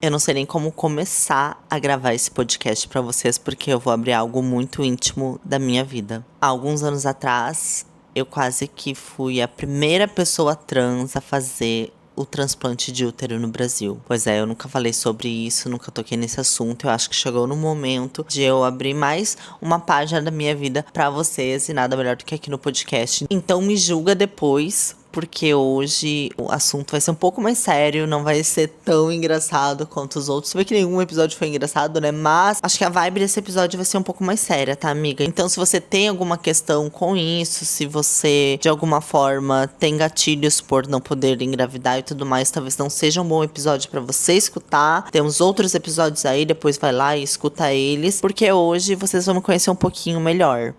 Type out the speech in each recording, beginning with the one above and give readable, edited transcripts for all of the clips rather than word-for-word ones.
Eu não sei nem como começar a gravar esse podcast pra vocês, porque eu vou abrir algo muito íntimo da minha vida. Há alguns anos atrás, eu quase que fui a primeira pessoa trans a fazer o transplante de útero no Brasil. Pois é, eu nunca falei sobre isso, nunca toquei nesse assunto. Eu acho que chegou no momento de eu abrir mais uma página da minha vida pra vocês, e nada melhor do que aqui no podcast. Então me julga depois, porque hoje o assunto vai ser um pouco mais sério, não vai ser tão engraçado quanto os outros. Se bem que nenhum episódio foi engraçado, né? Mas acho que a vibe desse episódio vai ser um pouco mais séria, tá, amiga? Então, se você tem alguma questão com isso, se você de alguma forma tem gatilhos por não poder engravidar e tudo mais, talvez não seja um bom episódio pra você escutar. Temos outros episódios aí, depois vai lá e escuta eles, porque hoje vocês vão me conhecer um pouquinho melhor.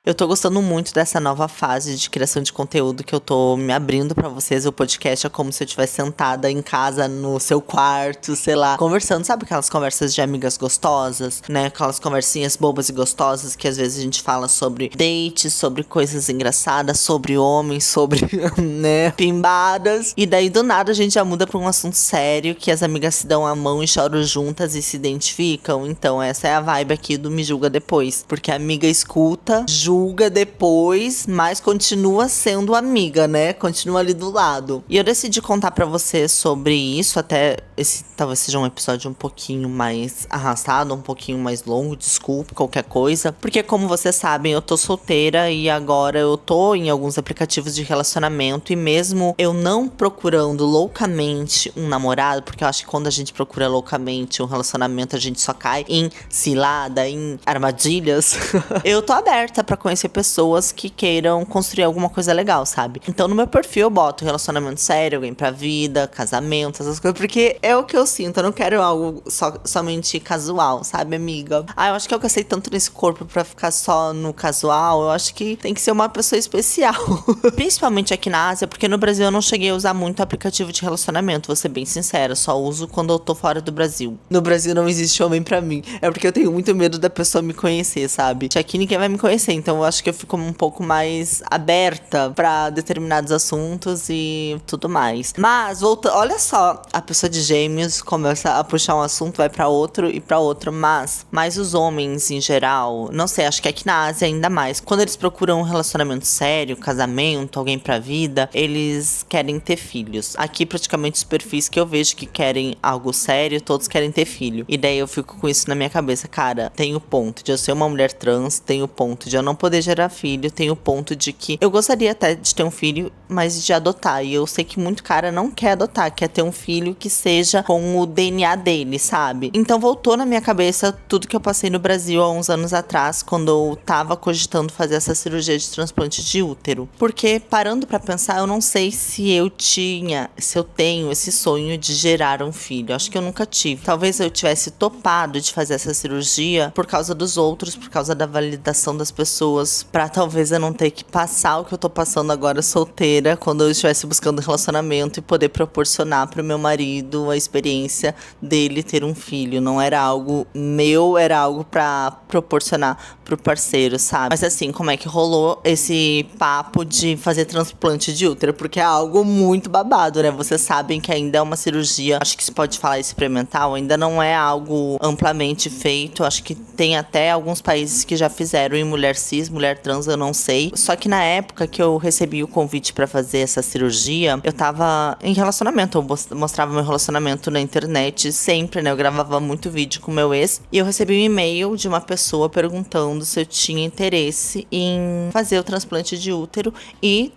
Eu tô gostando muito dessa nova fase de criação de conteúdo que eu tô me abrindo pra vocês. O podcast é como se eu estivesse sentada em casa, no seu quarto, sei lá, conversando. Sabe aquelas conversas de amigas gostosas, né? Aquelas conversinhas bobas e gostosas que às vezes a gente fala sobre dates, sobre coisas engraçadas, sobre homens, sobre, né, pimbadas. E daí do nada a gente já muda pra um assunto sério, que as amigas se dão a mão e choram juntas e se identificam. Então essa é a vibe aqui do Me Julga Depois. Porque a amiga escuta, julga depois, mas continua sendo amiga, né? Continua ali do lado. E eu decidi contar pra vocês sobre isso, até esse talvez seja um episódio um pouquinho mais arrastado, um pouquinho mais longo, desculpe qualquer coisa. Porque como vocês sabem, eu tô solteira e agora eu tô em alguns aplicativos de relacionamento, e mesmo eu não procurando loucamente um namorado, porque eu acho que quando a gente procura loucamente um relacionamento, a gente só cai em cilada, em armadilhas. Eu tô aberta pra conhecer pessoas que queiram construir alguma coisa legal, sabe? Então no meu perfil eu boto relacionamento sério, alguém pra vida, casamento, essas coisas, porque é o que eu sinto. Eu não quero algo somente casual, sabe, amiga? Eu acho que eu gastei tanto nesse corpo pra ficar só no casual. Eu acho que tem que ser uma pessoa especial. Principalmente aqui na Ásia, porque no Brasil eu não cheguei a usar muito aplicativo de relacionamento, vou ser bem sincera. Só uso quando eu tô fora do Brasil. No Brasil não existe homem pra mim. É porque eu tenho muito medo da pessoa me conhecer, sabe? Aqui ninguém vai me conhecer, então eu acho que eu fico um pouco mais aberta pra determinados assuntos e tudo mais. Mas, voltando, olha só, a pessoa de Gêmeos começa a puxar um assunto, vai pra outro e pra outro, mas os homens em geral, não sei, acho que aqui na Ásia ainda mais, quando eles procuram um relacionamento sério, casamento, alguém pra vida, eles querem ter filhos. Aqui praticamente os perfis que eu vejo que querem algo sério, todos querem ter filho. E daí eu fico com isso na minha cabeça, cara, tem o ponto de eu ser uma mulher trans, tem o ponto de eu não poder gerar filho, tem o ponto de que eu gostaria até de ter um filho, mas de adotar. E eu sei que muito cara não quer adotar, quer ter um filho que seja com o DNA dele, sabe? Então voltou na minha cabeça tudo que eu passei no Brasil há uns anos atrás, quando eu tava cogitando fazer essa cirurgia de transplante de útero. Porque, parando pra pensar, eu não sei se eu tenho esse sonho de gerar um filho. Acho que eu nunca tive. Talvez eu tivesse topado de fazer essa cirurgia por causa dos outros, por causa da validação das pessoas, pra talvez eu não ter que passar o que eu tô passando agora solteira, quando eu estivesse buscando relacionamento, e poder proporcionar pro meu marido a experiência dele ter um filho. Não era algo meu, era algo pra proporcionar pro parceiro, sabe? Mas assim, como é que rolou esse papo de fazer transplante de útero? Porque é algo muito babado, né? Vocês sabem que ainda é uma cirurgia, acho que se pode falar experimental, ainda não é algo amplamente feito. Acho que tem até alguns países que já fizeram em mulher cis, mulher trans, eu não sei. Só que na época que eu recebi o convite pra fazer essa cirurgia, eu tava em relacionamento, eu mostrava meu relacionamento na internet sempre, né? Eu gravava muito vídeo com meu ex, e eu recebi um e-mail de uma pessoa perguntando se eu tinha interesse em fazer o transplante de útero e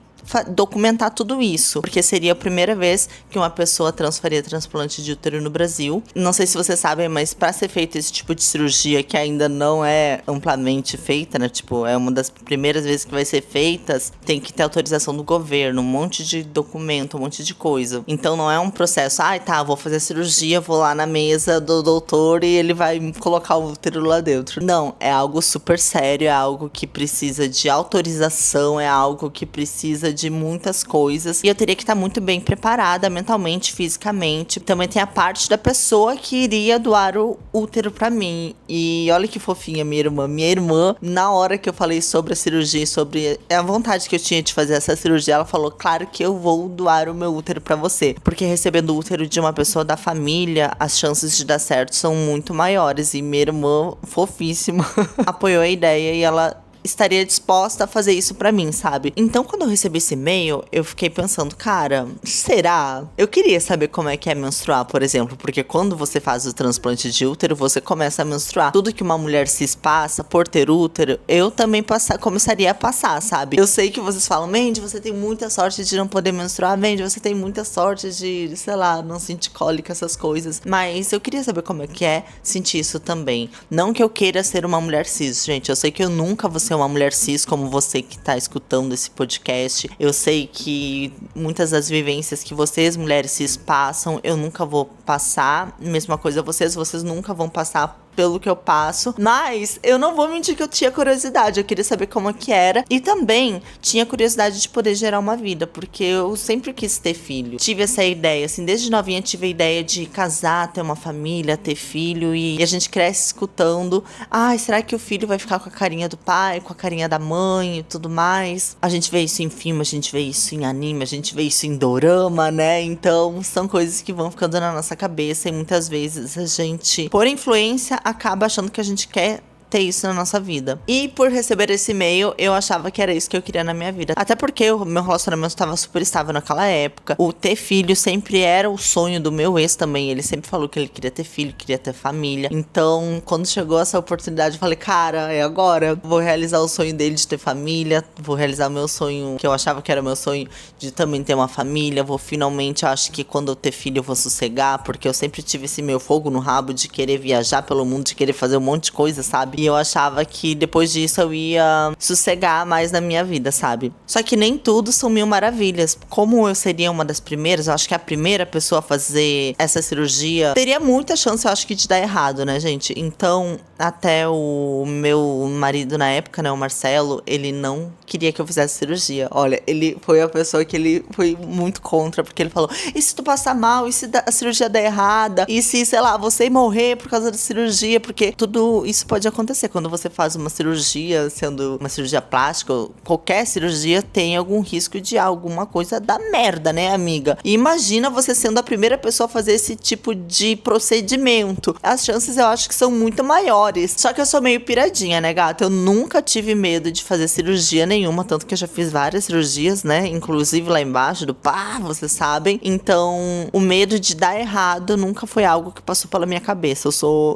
documentar tudo isso, porque seria a primeira vez que uma pessoa trans faria transplante de útero no Brasil. Não sei se vocês sabem, mas para ser feito esse tipo de cirurgia, que ainda não é amplamente feita, né? Tipo, é uma das primeiras vezes que vai ser feitas, tem que ter autorização do governo, um monte de documento, um monte de coisa. Então não é um processo, vou fazer a cirurgia, vou lá na mesa do doutor e ele vai colocar o útero lá dentro. Não, é algo super sério, é algo que precisa de autorização, é algo que precisa de muitas coisas. E eu teria que estar muito bem preparada mentalmente, fisicamente. Também tem a parte da pessoa que iria doar o útero pra mim. E olha que fofinha minha irmã. Minha irmã, na hora que eu falei sobre a cirurgia, sobre a vontade que eu tinha de fazer essa cirurgia, ela falou, claro que eu vou doar o meu útero pra você. Porque recebendo o útero de uma pessoa da família, as chances de dar certo são muito maiores. E minha irmã, fofíssima, apoiou a ideia e ela estaria disposta a fazer isso pra mim, sabe? Então, quando eu recebi esse e-mail, eu fiquei pensando, cara, será? Eu queria saber como é que é menstruar, por exemplo, porque quando você faz o transplante de útero, você começa a menstruar. Tudo que uma mulher cis passa por ter útero, eu também começaria a passar, sabe? Eu sei que vocês falam, Mandy, você tem muita sorte de não poder menstruar, Mandy, você tem muita sorte de, sei lá, não sentir cólica, essas coisas. Mas eu queria saber como é que é sentir isso também. Não que eu queira ser uma mulher cis, gente. Eu sei que eu nunca vou ser uma mulher cis como você que tá escutando esse podcast. Eu sei que muitas das vivências que vocês, mulheres cis, passam, eu nunca vou passar. Mesma coisa vocês nunca vão passar pelo que eu passo, mas eu não vou mentir que eu tinha curiosidade, eu queria saber como é que era, e também tinha curiosidade de poder gerar uma vida, porque eu sempre quis ter filho, tive essa ideia, assim, desde novinha tive a ideia de casar, ter uma família, ter filho, e a gente cresce escutando, ai, será que o filho vai ficar com a carinha do pai, com a carinha da mãe e tudo mais? A gente vê isso em filme, a gente vê isso em anime, a gente vê isso em dorama, né? Então, são coisas que vão ficando na nossa cabeça, e muitas vezes a gente, por influência, acaba achando que a gente quer ter isso na nossa vida. E por receber esse e-mail, eu achava que era isso que eu queria na minha vida. Até porque o meu relacionamento estava super estável naquela época. O ter filho sempre era o sonho do meu ex também. Ele sempre falou que ele queria ter filho, queria ter família. Então, quando chegou essa oportunidade, eu falei, cara, é agora. Eu vou realizar o sonho dele de ter família. Vou realizar o meu sonho, que eu achava que era o meu sonho, de também ter uma família. Vou finalmente, eu acho que quando eu ter filho eu vou sossegar, porque eu sempre tive esse meu fogo no rabo de querer viajar pelo mundo, de querer fazer um monte de coisa, sabe? E eu achava que depois disso eu ia sossegar mais na minha vida, sabe? Só que nem tudo são mil maravilhas. Como eu seria uma das primeiras, eu acho que a primeira pessoa a fazer essa cirurgia, teria muita chance, eu acho que, de dar errado, né, gente? Então, até o meu marido na época, né, o Marcelo, ele não queria que eu fizesse cirurgia. Olha, ele foi a pessoa que ele foi muito contra, porque ele falou, e se tu passar mal? E se a cirurgia der errada? E se, sei lá, você morrer por causa da cirurgia? Porque tudo isso pode acontecer quando você faz uma cirurgia, sendo uma cirurgia plástica, qualquer cirurgia tem algum risco de alguma coisa dar merda, né, amiga? E imagina você sendo a primeira pessoa a fazer esse tipo de procedimento. As chances eu acho que são muito maiores. Só que eu sou meio piradinha, né, gata? Eu nunca tive medo de fazer cirurgia nenhuma, tanto que eu já fiz várias cirurgias, né? Inclusive lá embaixo do pá, vocês sabem. Então, o medo de dar errado nunca foi algo que passou pela minha cabeça.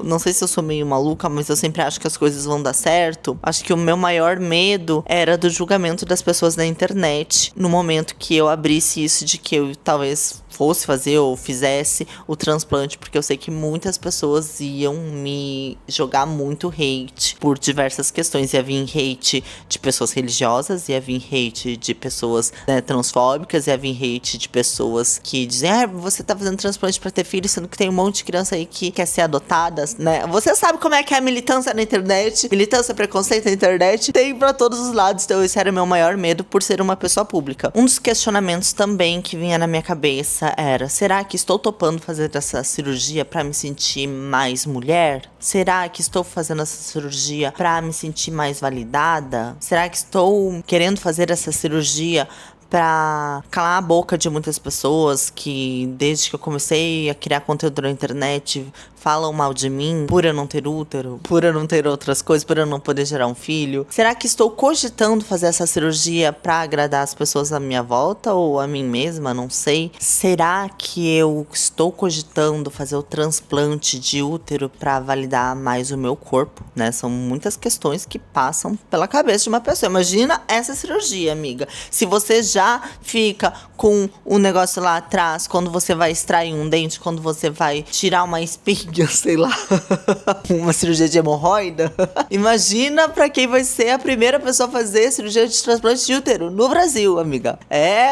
Não sei se eu sou meio maluca, mas eu sempre acho que as coisas vão dar certo. Acho que o meu maior medo era do julgamento das pessoas na internet, no momento que eu abrisse isso de que eu talvez fosse fazer ou fizesse o transplante, porque eu sei que muitas pessoas iam me jogar muito hate por diversas questões. Ia vir hate de pessoas religiosas, ia vir hate de pessoas, né, transfóbicas, ia vir hate de pessoas que dizem, você tá fazendo transplante pra ter filho, sendo que tem um monte de criança aí que quer ser adotadas, né? Você sabe como é que é a militância na internet, militância, preconceito na internet, tem pra todos os lados. Então esse era o meu maior medo por ser uma pessoa pública. Um dos questionamentos também que vinha na minha cabeça era, será que estou topando fazer essa cirurgia pra me sentir mais mulher? Será que estou fazendo essa cirurgia pra me sentir mais validada? Será que estou querendo fazer essa cirurgia pra calar a boca de muitas pessoas que, desde que eu comecei a criar conteúdo na internet, falam mal de mim por eu não ter útero, por eu não ter outras coisas, por eu não poder gerar um filho? Será que estou cogitando fazer essa cirurgia pra agradar as pessoas à minha volta ou a mim mesma? Não sei. Será que eu estou cogitando fazer o transplante de útero pra validar mais o meu corpo, né? São muitas questões que passam pela cabeça de uma pessoa. Imagina essa cirurgia, amiga. Se você já fica com o negócio lá atrás, quando você vai extrair um dente, quando você vai tirar uma espinha, sei lá, uma cirurgia de hemorroida. Imagina pra quem vai ser a primeira pessoa a fazer cirurgia de transplante de útero no Brasil, amiga.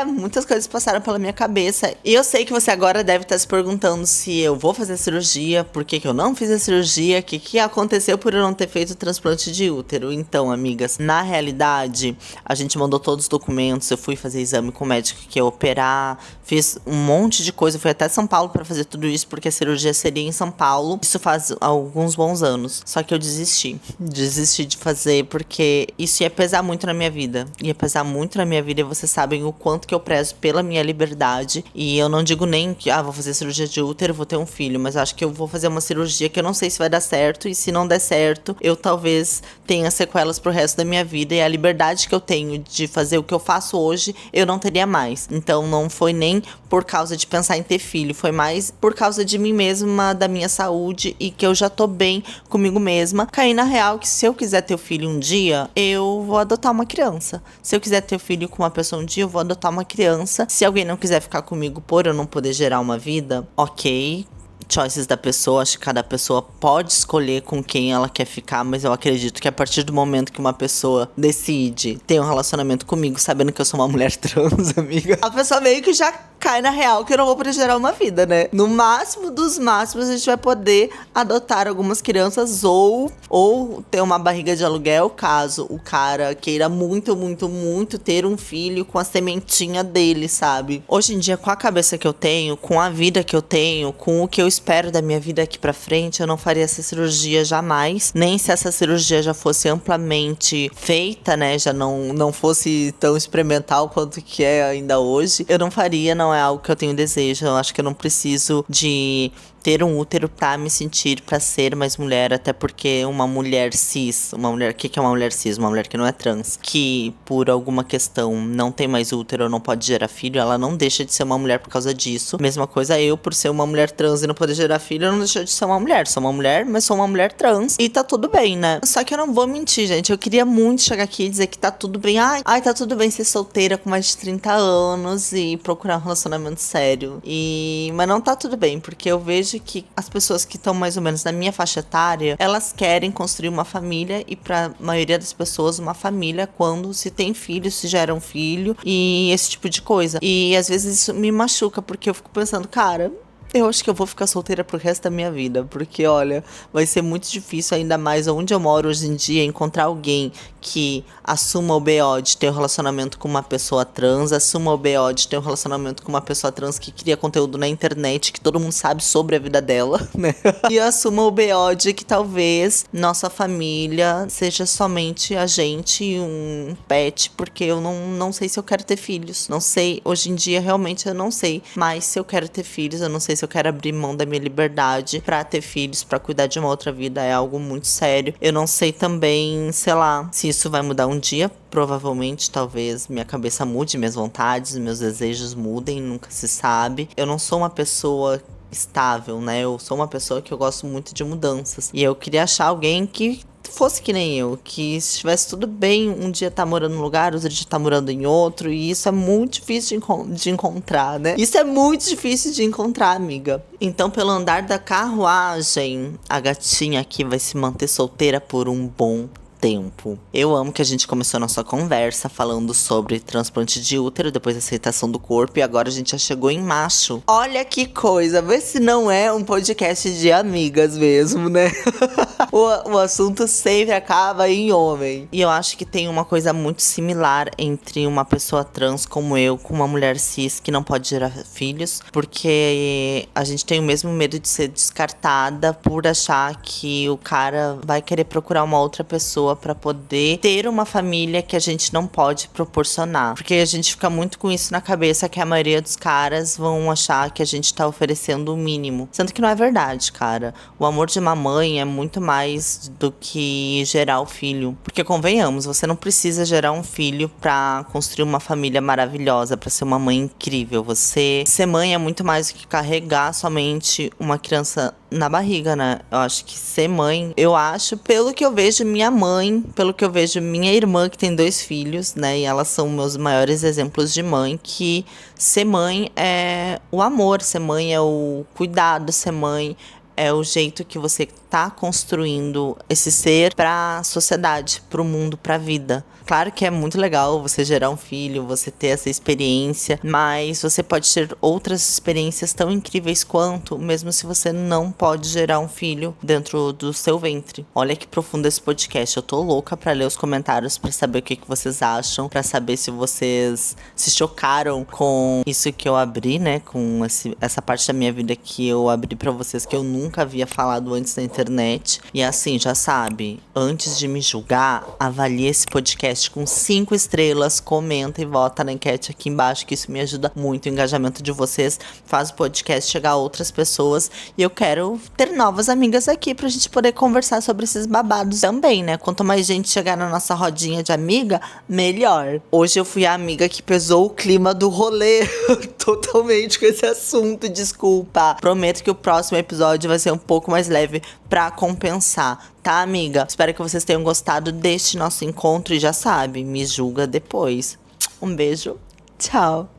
Muitas coisas passaram pela minha cabeça. E eu sei que você agora deve estar se perguntando se eu vou fazer a cirurgia, por que eu não fiz a cirurgia, o que aconteceu por eu não ter feito o transplante de útero. Então, amigas, na realidade, a gente mandou todos os documentos, eu fui fazer exame com o médico que ia operar, fiz um monte de coisa, fui até São Paulo pra fazer tudo isso, porque a cirurgia seria em São Paulo. Isso faz alguns bons anos. Só que eu desisti. Desisti de fazer, porque isso ia pesar muito na minha vida. Ia pesar muito na minha vida, e vocês sabem o quanto que eu prezo pela minha liberdade. E eu não digo nem que, vou fazer cirurgia de útero, vou ter um filho, mas acho que eu vou fazer uma cirurgia que eu não sei se vai dar certo, e se não der certo, eu talvez tenha sequelas pro resto da minha vida, e a liberdade que eu tenho de fazer o que eu faço hoje, eu não teria mais. Então não foi nem por causa de pensar em ter filho, foi mais por causa de mim mesma, da minha saúde, e que eu já tô bem comigo mesma. Caí na real que se eu quiser ter filho um dia, eu vou adotar uma criança. Se eu quiser ter filho com uma pessoa um dia, eu vou adotar uma criança. Se alguém não quiser ficar comigo por eu não poder gerar uma vida, ok. Choices da pessoa, acho que cada pessoa pode escolher com quem ela quer ficar, mas eu acredito que a partir do momento que uma pessoa decide ter um relacionamento comigo, sabendo que eu sou uma mulher trans, amiga, a pessoa meio que já cai na real que eu não vou poder gerar uma vida, né? No máximo dos máximos, a gente vai poder adotar algumas crianças ou ter uma barriga de aluguel, caso o cara queira muito, muito, muito ter um filho com a sementinha dele, sabe? Hoje em dia, com a cabeça que eu tenho, com a vida que eu tenho, com o que eu espero da minha vida aqui pra frente, eu não faria essa cirurgia jamais. Nem se essa cirurgia já fosse amplamente feita, né? Já não fosse tão experimental quanto que é ainda hoje. Eu não faria, não é algo que eu tenho desejo. Eu acho que eu não preciso de ter um útero pra me sentir, pra ser mais mulher, até porque uma mulher cis, o que é uma mulher cis? Uma mulher que não é trans, que por alguma questão não tem mais útero ou não pode gerar filho, ela não deixa de ser uma mulher por causa disso. Mesma coisa eu, por ser uma mulher trans e não poder gerar filho, eu não deixo de ser uma mulher. Sou uma mulher, mas sou uma mulher trans e tá tudo bem, né? Só que eu não vou mentir, gente, eu queria muito chegar aqui e dizer que tá tudo bem. Ai, tá tudo bem ser solteira com mais de 30 anos e procurar um relacionamento sério. Mas não tá tudo bem, porque eu vejo que as pessoas que estão mais ou menos na minha faixa etária, elas querem construir uma família, e pra maioria das pessoas, uma família quando se tem filho, se gera um filho e esse tipo de coisa. E às vezes isso me machuca, porque eu fico pensando, cara, eu acho que eu vou ficar solteira pro resto da minha vida, porque olha, vai ser muito difícil, ainda mais onde eu moro hoje em dia, encontrar alguém que assuma o BO de ter um relacionamento com uma pessoa trans, assuma o BO de ter um relacionamento com uma pessoa trans que cria conteúdo na internet, que todo mundo sabe sobre a vida dela, né? E assuma o BO de que talvez nossa família seja somente a gente e um pet, porque eu não sei se eu quero ter filhos. Não sei, hoje em dia realmente eu não sei, mas se eu quero ter filhos, eu não sei se eu quero abrir mão da minha liberdade pra ter filhos, pra cuidar de uma outra vida, é algo muito sério. Eu não sei também, sei lá, se isso vai mudar um dia. Provavelmente, talvez, minha cabeça mude, minhas vontades, meus desejos mudem, nunca se sabe. Eu não sou uma pessoa estável, né? Eu sou uma pessoa que eu gosto muito de mudanças. E eu queria achar alguém que fosse que nem eu, que estivesse tudo bem, um dia tá morando num lugar, outro dia tá morando em outro, e isso é muito difícil de encontrar, né? Isso é muito difícil de encontrar, amiga. Então, pelo andar da carruagem, a gatinha aqui vai se manter solteira por um bom tempo. Eu amo que a gente começou a nossa conversa falando sobre transplante de útero, depois aceitação do corpo, e agora a gente já chegou em macho. Olha que coisa, vê se não é um podcast de amigas mesmo, né? O assunto sempre acaba em homem. E eu acho que tem uma coisa muito similar entre uma pessoa trans como eu, com uma mulher cis que não pode gerar filhos, porque a gente tem o mesmo medo de ser descartada por achar que o cara vai querer procurar uma outra pessoa pra poder ter uma família que a gente não pode proporcionar. Porque a gente fica muito com isso na cabeça, que a maioria dos caras vão achar que a gente tá oferecendo o mínimo. Sendo que não é verdade, cara. O amor de uma mãe é muito mais do que gerar o filho. Porque convenhamos, você não precisa gerar um filho pra construir uma família maravilhosa, pra ser uma mãe incrível. Você ser mãe é muito mais do que carregar somente uma criança na barriga, né? Eu acho que ser mãe, pelo que eu vejo minha mãe, pelo que eu vejo minha irmã, que tem 2 filhos, né? E elas são meus maiores exemplos de mãe, que ser mãe é o amor, ser mãe é o cuidado, ser mãe é o jeito que você tá construindo esse ser pra sociedade, pro mundo, pra vida. Claro que é muito legal você gerar um filho, você ter essa experiência, mas você pode ter outras experiências tão incríveis quanto, mesmo se você não pode gerar um filho dentro do seu ventre. Olha que profundo esse podcast. Eu tô louca pra ler os comentários, pra saber o que vocês acham, pra saber se vocês se chocaram com isso que eu abri, né? Com essa parte da minha vida que eu abri pra vocês, que eu nunca havia falado antes na internet. E assim, já sabe, antes de me julgar, avalie esse podcast com 5 estrelas, comenta e vota na enquete aqui embaixo, que isso me ajuda muito. O engajamento de vocês faz o podcast chegar a outras pessoas. E eu quero ter novas amigas aqui pra gente poder conversar sobre esses babados também, né? Quanto mais gente chegar na nossa rodinha de amiga, melhor. Hoje eu fui a amiga que pesou o clima do rolê totalmente com esse assunto, desculpa. Prometo que o próximo episódio vai ser um pouco mais leve pra compensar, tá, amiga? Espero que vocês tenham gostado deste nosso encontro e já sabe, me julga depois. Um beijo, tchau!